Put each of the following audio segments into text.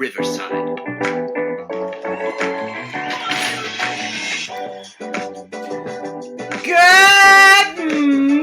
Riverside. Good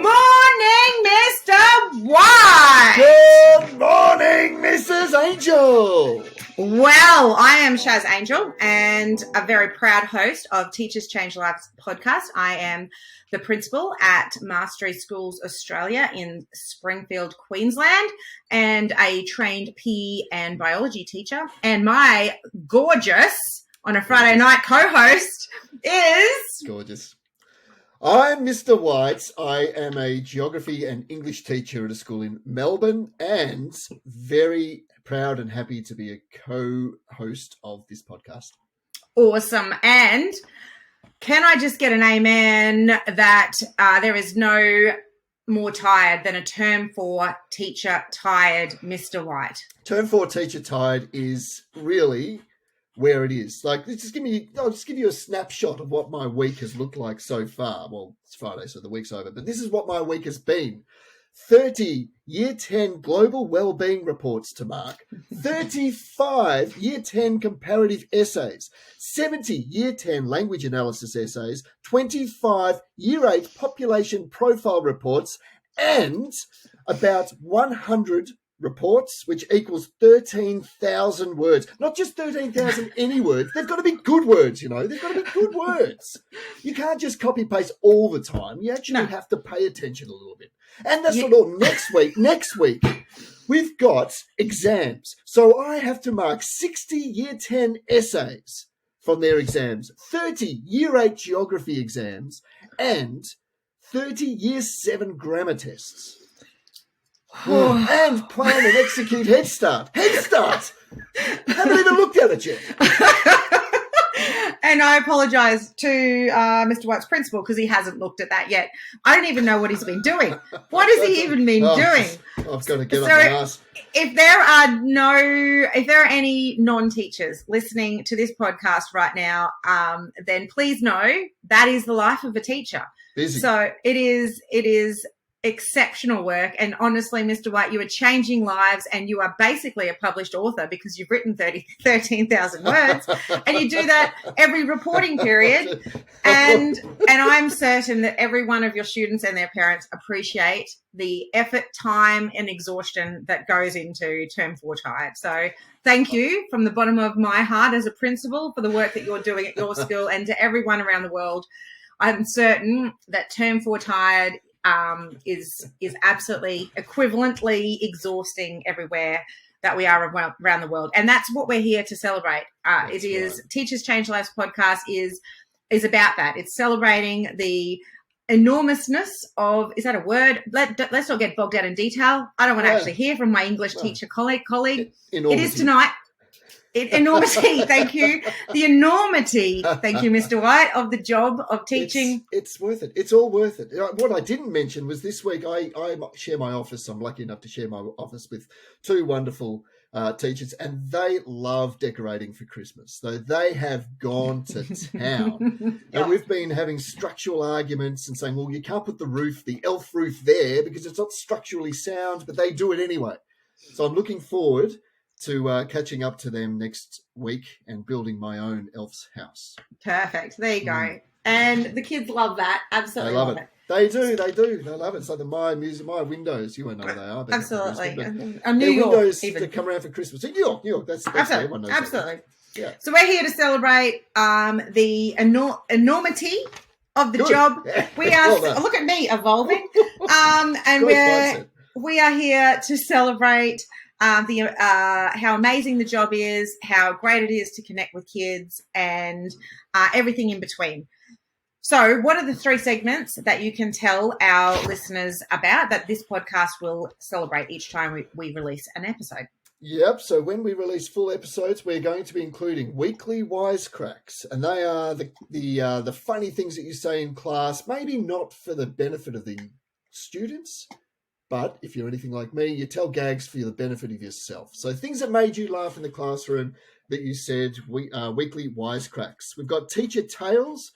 morning, Mr. White. Good morning, Mrs. Angel. Well, I am Shaz Angel and a very proud host of Teachers Change Lives podcast. I am the principal at Mastery Schools Australia in Springfield, Queensland, and a trained PE and biology teacher. And my gorgeous, on a Friday night co-host is... Gorgeous. I'm Mr. White. I am a geography and English teacher at a school in Melbourne and very proud and happy to be a co-host of this podcast. Awesome. And can I just get an amen that there is no more tired than a term 4 teacher tired Mr. White? Term 4 teacher tired is really where it is. Like, I'll just give you a snapshot of what my week has looked like so far. Well, it's Friday, so the week's over, but this is what my week has been. 30 Year 10 global wellbeing reports to mark, 35 Year 10 comparative essays, 70 Year 10 language analysis essays, 25 Year 8 population profile reports, and about 100 reports, which equals 13,000 words. Not just 13,000 any words. They've got to be good words, you know. They've got to be good words. You can't just copy-paste all the time. You actually have to pay attention a little bit. And that's not all. Next week, we've got exams. So I have to mark 60 Year 10 essays from their exams, 30 Year 8 geography exams, and 30 Year 7 grammar tests. And plan and execute Head Start. Head Start! Haven't even looked at it yet. And I apologise to Mr. White's principal because he hasn't looked at that yet. I don't even know what he's been doing. What has he even been doing? I've got to get on my ass. If there are any non-teachers listening to this podcast right now, then please know that is the life of a teacher. Busy. So it is exceptional work, and honestly, Mr. White, you are changing lives, and you are basically a published author because you've written 13,000 words, and you do that every reporting period. And I'm certain that every one of your students and their parents appreciate the effort, time, and exhaustion that goes into Term 4 Tired. So thank you from the bottom of my heart as a principal for the work that you're doing at your school, and to everyone around the world. I'm certain that Term 4 Tired is absolutely equivalently exhausting everywhere that we are around the world. And that's what we're here to celebrate. It is right. Teachers Change Lives podcast is about that. It's celebrating the enormousness of, is that a word? Let's not get bogged down in detail. I don't want to actually hear from my English teacher colleague. It is tonight. Enormity, thank you. The enormity, thank you, Mr. White, of the job of teaching. It's worth it. It's all worth it. What I didn't mention was this week I share my office. I'm lucky enough to share my office with two wonderful teachers, and they love decorating for Christmas. So they have gone to town. And we've been having structural arguments and saying, well, you can't put the elf roof there because it's not structurally sound, but they do it anyway. So I'm looking forward to catching up to them next week and building my own elf's house. Perfect. There you go. And the kids love that. Absolutely they love it. They do. They love it. So my windows, you won't know what they are. Absolutely. New York, windows even. That come around for Christmas. In New York. That's everyone knows. Absolutely. That. Yeah. So we're here to celebrate the enormity of the job. Yeah. We are. Look at me evolving. And we are here to celebrate how amazing the job is, how great it is to connect with kids, and everything in between. So what are the 3 segments that you can tell our listeners about that this podcast will celebrate each time we release an episode? Yep. So when we release full episodes, we're going to be including Weekly Wisecracks, and they are the funny things that you say in class, maybe not for the benefit of the students, but if you're anything like me, you tell gags for the benefit of yourself. So things that made you laugh in the classroom that you said, Weekly Wisecracks. We've got Teacher Tales,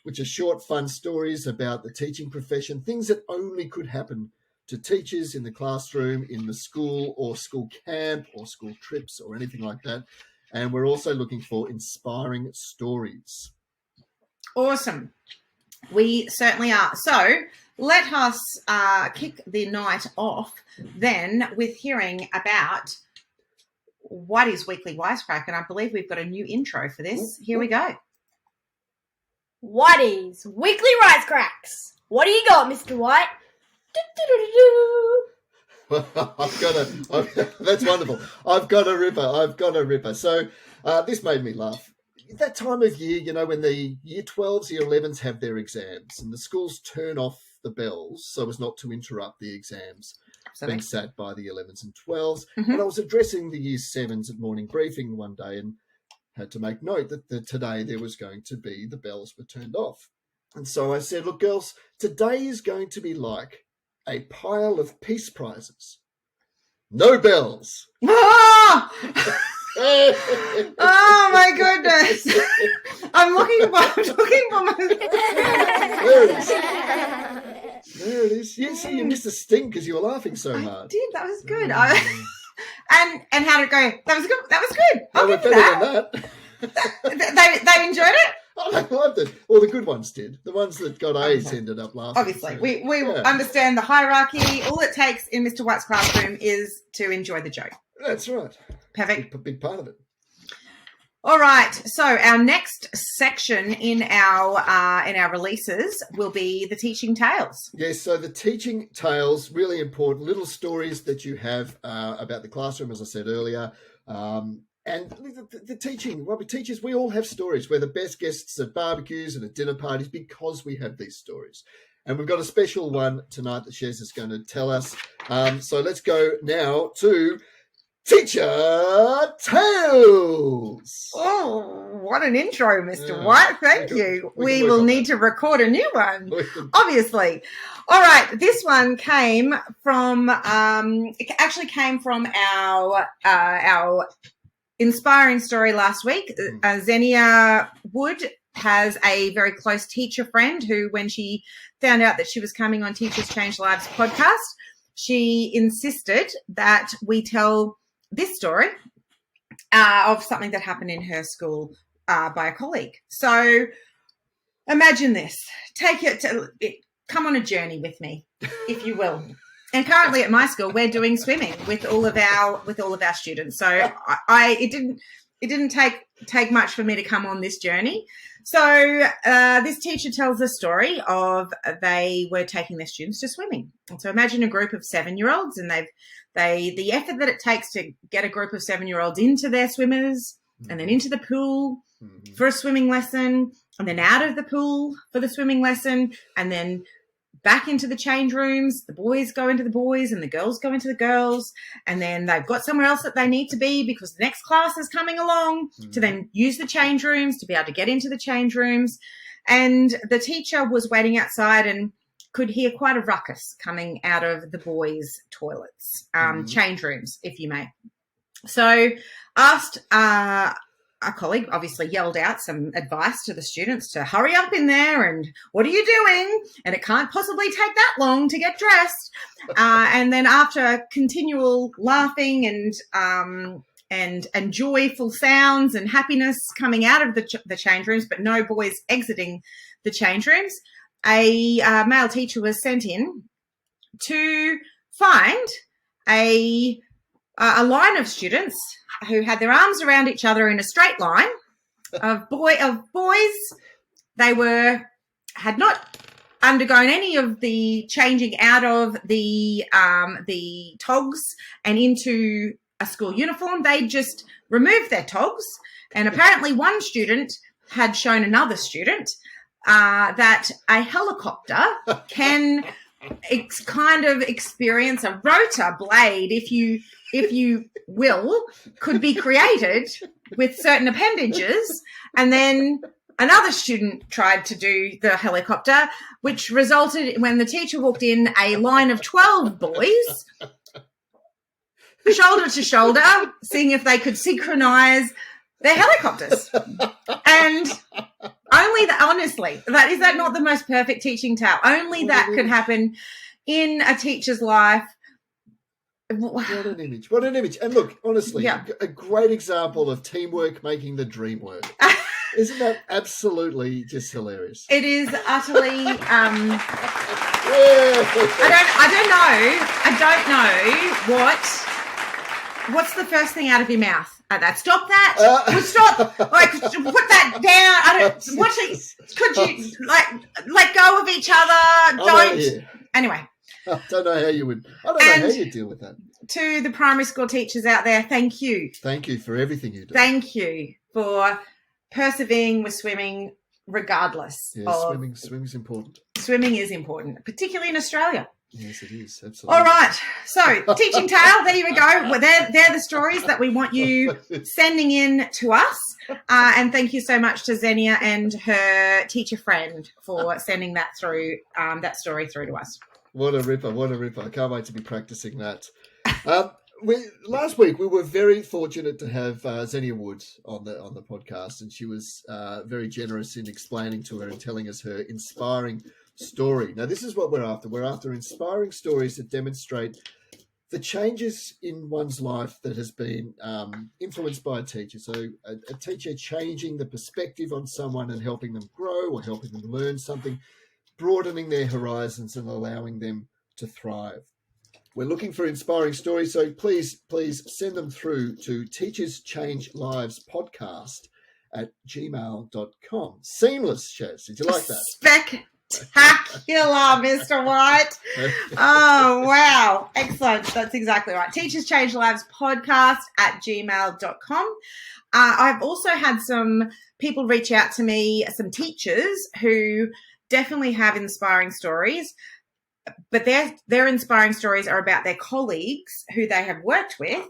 which are short, fun stories about the teaching profession, things that only could happen to teachers in the classroom, in the school or school camp or school trips or anything like that. And we're also looking for inspiring stories. Awesome. We certainly are. So let us kick the night off then with hearing about what is Weekly Wisecrack. And I believe we've got a new intro for this. Here we go. What is Weekly Wisecracks? What do you got, Mr. White? That's wonderful. I've got a ripper. So this made me laugh. That time of year, you know, when the year 12s, year 11s have their exams and the schools turn off the bells so as not to interrupt the exams being sat by the 11s and 12s. Mm-hmm. And I was addressing the year 7s at morning briefing one day and had to make note that today there was going to be the bells were turned off. And so I said, look, girls, today is going to be like a pile of peace prizes. No bells. Oh, oh my goodness. I'm looking for my... There it is. You see, you missed a sting because you were laughing so hard. I did. That was good. And how did it go? That was good. That was good. They were better than that. They enjoyed it? Oh, they loved it. Well, the good ones did. The ones that got A's ended up laughing. Obviously. So, we understand the hierarchy. All it takes in Mr. White's classroom is to enjoy the joke. That's right. Perfect. A big part of it. All right. So our next section in our releases will be the teaching tales. Yes. So the teaching tales, really important little stories that you have about the classroom, as I said earlier. And the teaching, well, teachers, we all have stories. We're the best guests at barbecues and at dinner parties because we have these stories. And we've got a special one tonight that Shez is going to tell us. So let's go now to Teacher Tales. Oh, what an intro, Mr. White. Thank you. We will need to record a new one, obviously. All right. This one came from, it actually came from our inspiring story last week. Xenia Wood has a very close teacher friend who, when she found out that she was coming on Teachers Change Lives podcast, she insisted that we tell this story of something that happened in her school by a colleague. So imagine this. Come on a journey with me, if you will. And currently at my school, we're doing swimming with all of our students. So it didn't take much for me to come on this journey. So this teacher tells the story of they were taking their students to swimming. And so imagine a group of 7-year-olds, and the effort that it takes to get a group of 7-year-olds into their swimmers and then into the pool for a swimming lesson, and then out of the pool for the swimming lesson, and then back into the change rooms. The boys go into the boys and the girls go into the girls, and then they've got somewhere else that they need to be because the next class is coming along to then use the change rooms to be able to get into the change rooms. And the teacher was waiting outside and could hear quite a ruckus coming out of the boys' toilets, change rooms, if you may. So asked a colleague, obviously yelled out some advice to the students to hurry up in there and what are you doing? And it can't possibly take that long to get dressed. And then after continual laughing and joyful sounds and happiness coming out of the change rooms, but no boys exiting the change rooms, a male teacher was sent in to find a line of students who had their arms around each other in a straight line of boys. They had not undergone any of the changing out of the togs and into a school uniform. They just removed their togs, and apparently one student had shown another student that a helicopter can kind of experience a rotor blade, if you will, could be created with certain appendages. And then another student tried to do the helicopter, which resulted, when the teacher walked in, a line of 12 boys shoulder to shoulder, seeing if they could synchronize their helicopters. And only that, honestly, is that not the most perfect teaching tale? Only that could happen in a teacher's life What an image. What an image. And look, honestly, Yeah. a great example of teamwork making the dream work. Isn't that absolutely just hilarious? It is utterly. Yeah. I don't know what's the first thing out of your mouth. Stop that! Stop! Like, put that down. Could you let go of each other? Don't. Anyway. I don't know how you would. I don't know how you deal with that. To the primary school teachers out there, thank you. Thank you for everything you do. Thank you for persevering with swimming, regardless. Yeah, swimming's important. Swimming is important, particularly in Australia. Yes, it is. Absolutely. All right. So, teaching tale, there you go. Well, they're the stories that we want you sending in to us. And thank you so much to Xenia and her teacher friend for sending that through, that story through to us. What a ripper. What a ripper. I can't wait to be practicing that. Last week, we were very fortunate to have Xenia Woods on the podcast, and she was very generous in explaining to her and telling us her inspiring story. Now, this is what we're after. We're after inspiring stories that demonstrate the changes in one's life that has been influenced by a teacher. So a teacher changing the perspective on someone and helping them grow or helping them learn something, broadening their horizons and allowing them to thrive. We're looking for inspiring stories, so please send them through to teacherchangelivespodcast at gmail.com. Seamless, Chaz. Did you like that? Spectacular, Mr. White. Oh, wow. Excellent. That's exactly right. teacherchangelivespodcast at gmail.com. I've also had some people reach out to me, some teachers who definitely have inspiring stories, but their inspiring stories are about their colleagues who they have worked with,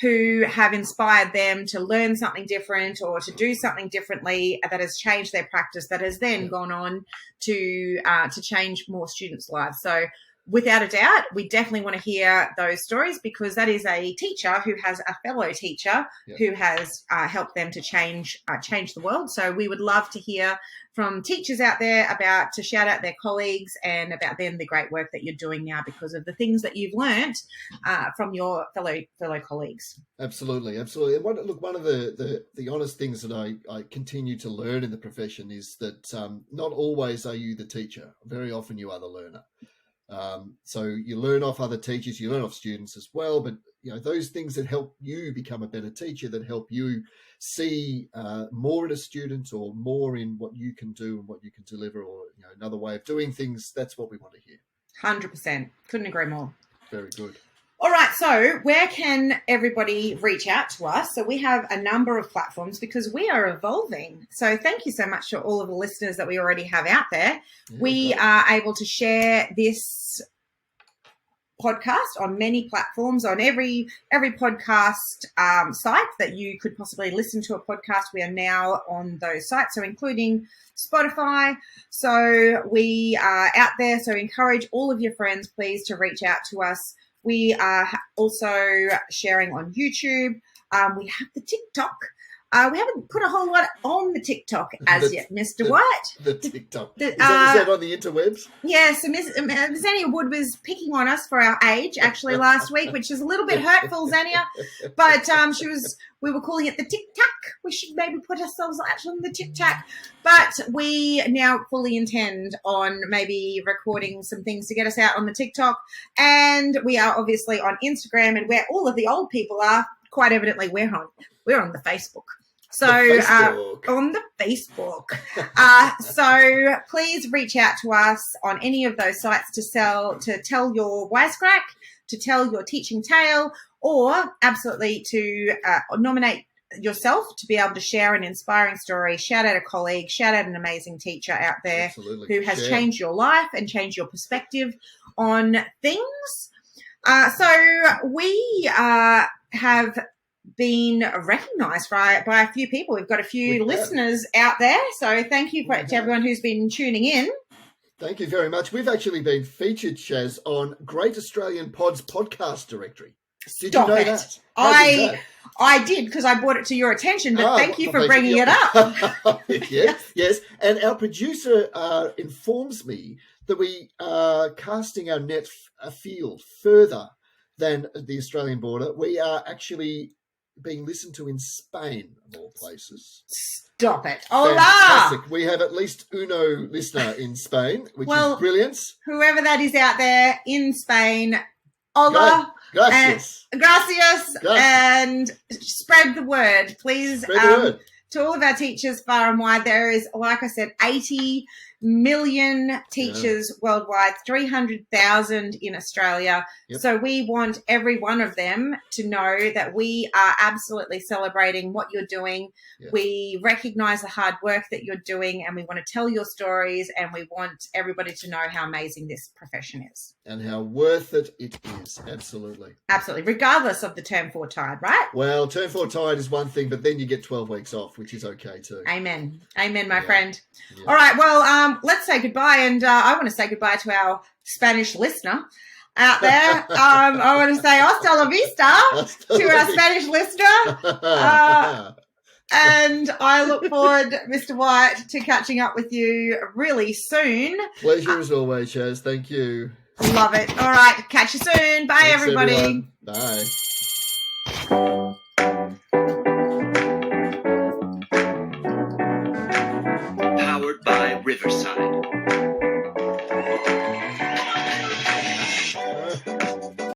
who have inspired them to learn something different or to do something differently that has changed their practice, that has then gone on to change more students' lives. So without a doubt, we definitely want to hear those stories, because that is a teacher who has a fellow teacher who has helped them to change the world. So we would love to hear from teachers out there to shout out their colleagues and about them, the great work that you're doing now because of the things that you've learnt from your fellow colleagues. Absolutely, absolutely. And one of the honest things that I continue to learn in the profession is that not always are you the teacher. Very often you are the learner. So you learn off other teachers, you learn off students as well, but those things that help you become a better teacher, that help you see more in a student or more in what you can do and what you can deliver, or another way of doing things, that's what we want to hear. 100%. Couldn't agree more. Very good. All right, so where can everybody reach out to us? So we have a number of platforms because we are evolving. So thank you so much to all of the listeners that we already have out there. Yeah, we are able to share this podcast on many platforms, on every podcast site that you could possibly listen to a podcast. We are now on those sites, so including Spotify. So we are out there. So encourage all of your friends, please, to reach out to us. We are also sharing on YouTube. We have the TikTok. We haven't put a whole lot on the TikTok as yet, Mr. White. The TikTok. Is that on the interwebs? Yeah, so Miss Xenia Wood was picking on us for our age actually last week, which is a little bit hurtful, Xenia. But we were calling it the TikTok. We should maybe put ourselves actually on the TikTok. But we now fully intend on maybe recording some things to get us out on the TikTok. And we are obviously on Instagram, and where all of the old people are, quite evidently we're on the Facebook. So on the Facebook. So please reach out to us on any of those sites to tell your wisecrack, to tell your teaching tale, or absolutely to nominate yourself to be able to share an inspiring story, shout out a colleague, shout out an amazing teacher out there who has changed your life and changed your perspective on things. So we have been recognised by a few people. We've got a few listeners out there. So thank you to everyone who's been tuning in. Thank you very much. We've actually been featured, Chaz, on Great Australian Pods podcast directory. Did you know that? I did, because I brought it to your attention, but thank you for bringing it up. Yes. And our producer informs me that we are casting our net afield further than the Australian border. We are actually being listened to in Spain, of all places. Stop it. Hola! Fantastic. We have at least uno listener in Spain, which is brilliant. Whoever that is out there in Spain, hola. Gracias. Gracias. And spread the word, please. Spread the word. To all of our teachers far and wide, there is, like I said, 80 million teachers worldwide, 300,000 in Australia. Yep. So we want every one of them to know that we are absolutely celebrating what you're doing. Yep. We recognize the hard work that you're doing, and we want to tell your stories, and we want everybody to know how amazing this profession is. And how worth it is. Absolutely. Absolutely. Regardless of the term 4 tide, right? Well, term 4 tide is one thing, but then you get 12 weeks off, which is okay too. Amen. Amen, my friend. Yeah. All right. Well, let's say goodbye. And I want to say goodbye to our Spanish listener out there. I want to say hasta la vista to our Spanish listener. And I look forward, Mr. White, to catching up with you really soon. Pleasure as always, Chaz. Thank you. Love it. All right. Catch you soon. Bye, Thanks, everybody. everyone. Bye. Powered by Riverside.